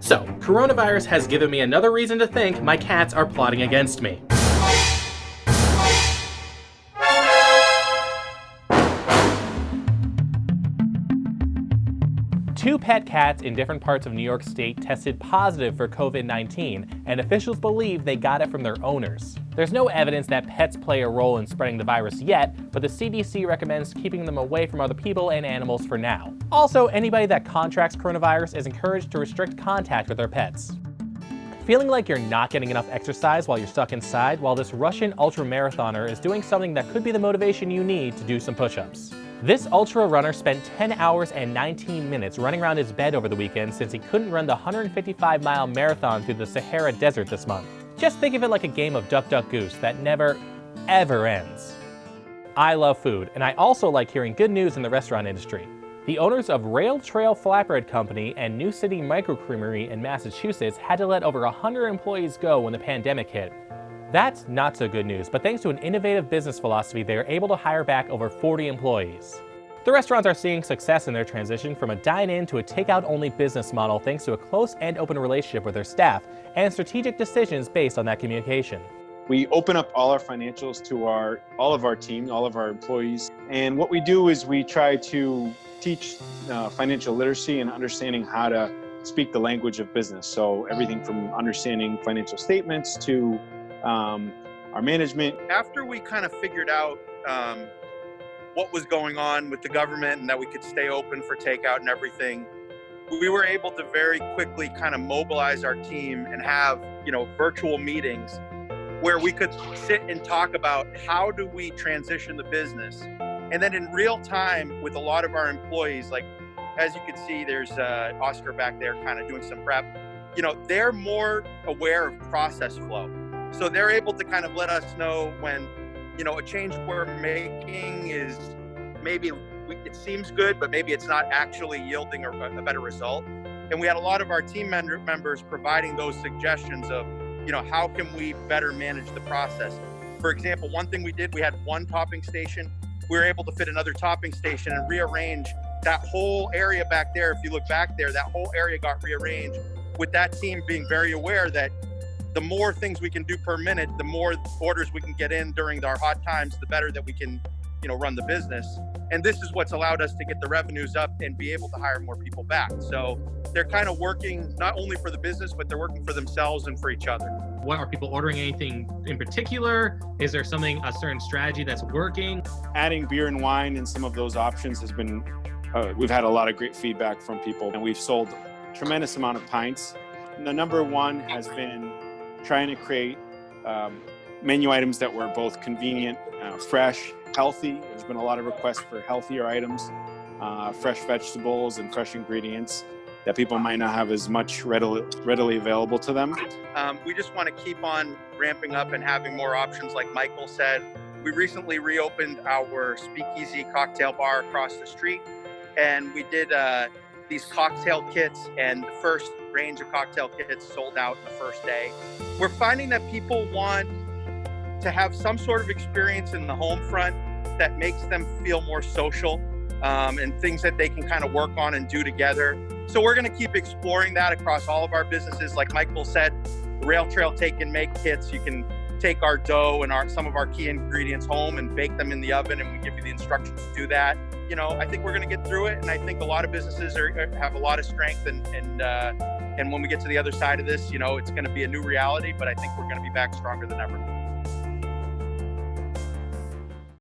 So, coronavirus has given me another reason to think my cats are plotting against me. Two pet cats in different parts of New York State tested positive for COVID-19, and officials believe they got it from their owners. There's no evidence that pets play a role in spreading the virus yet, but the CDC recommends keeping them away from other people and animals for now. Also, anybody that contracts coronavirus is encouraged to restrict contact with their pets. Feeling like you're not getting enough exercise while you're stuck inside? Well, this Russian ultramarathoner is doing something that could be the motivation you need to do some push-ups. This ultra runner spent 10 hours and 19 minutes running around his bed over the weekend since he couldn't run the 155-mile marathon through the Sahara Desert this month. Just think of it like a game of Duck Duck Goose that never, ever ends. I love food, and I also like hearing good news in the restaurant industry. The owners of Rail Trail Flatbread Company and New City Micro Creamery in Massachusetts had to let over 100 employees go when the pandemic hit. That's not so good news, but thanks to an innovative business philosophy, they are able to hire back over 40 employees. The restaurants are seeing success in their transition from a dine-in to a takeout-only business model thanks to a close and open relationship with their staff and strategic decisions based on that communication. We open up all our financials to all of our team, all of our employees. And what we do is we try to teach financial literacy and understanding how to speak the language of business. So everything from understanding financial statements to our management. After we kind of figured out what was going on with the government and that we could stay open for takeout and everything, we were able to very quickly kind of mobilize our team and have, virtual meetings where we could sit and talk about how do we transition the business. And then in real time with a lot of our employees, like as you can see, there's Oscar back there kind of doing some prep, they're more aware of process flow. So they're able to kind of let us know when, a change we're making is maybe it seems good, but maybe it's not actually yielding a better result. And we had a lot of our team members providing those suggestions of, how can we better manage the process? For example, one thing we did, we had one topping station. We were able to fit another topping station and rearrange that whole area back there. If you look back there, that whole area got rearranged with that team being very aware that the more things we can do per minute, the more orders we can get in during our hot times, the better that we can, run the business. And this is what's allowed us to get the revenues up and be able to hire more people back. So they're kind of working not only for the business, but they're working for themselves and for each other. What are people ordering? Anything in particular? Is there a certain strategy that's working? Adding beer and wine in some of those options has been, we've had a lot of great feedback from people, and we've sold a tremendous amount of pints. And the number one has been trying to create menu items that were both convenient, fresh, healthy. There's been a lot of requests for healthier items, fresh vegetables and fresh ingredients that people might not have as much readily available to them. We just want to keep on ramping up and having more options. Like Michael said, we recently reopened our Speakeasy cocktail bar across the street, and we did these cocktail kits, and the first range of cocktail kits sold out the first day. We're finding that people want to have some sort of experience in the home front that makes them feel more social, and things that they can kind of work on and do together. So we're going to keep exploring that across all of our businesses. Like Michael said, Rail Trail Take and Make kits, you can take our dough and some of our key ingredients home and bake them in the oven, and we give you the instructions to do that. I think we're going to get through it, and I think a lot of businesses have a lot of strength, and when we get to the other side of this, it's going to be a new reality, but I think we're going to be back stronger than ever.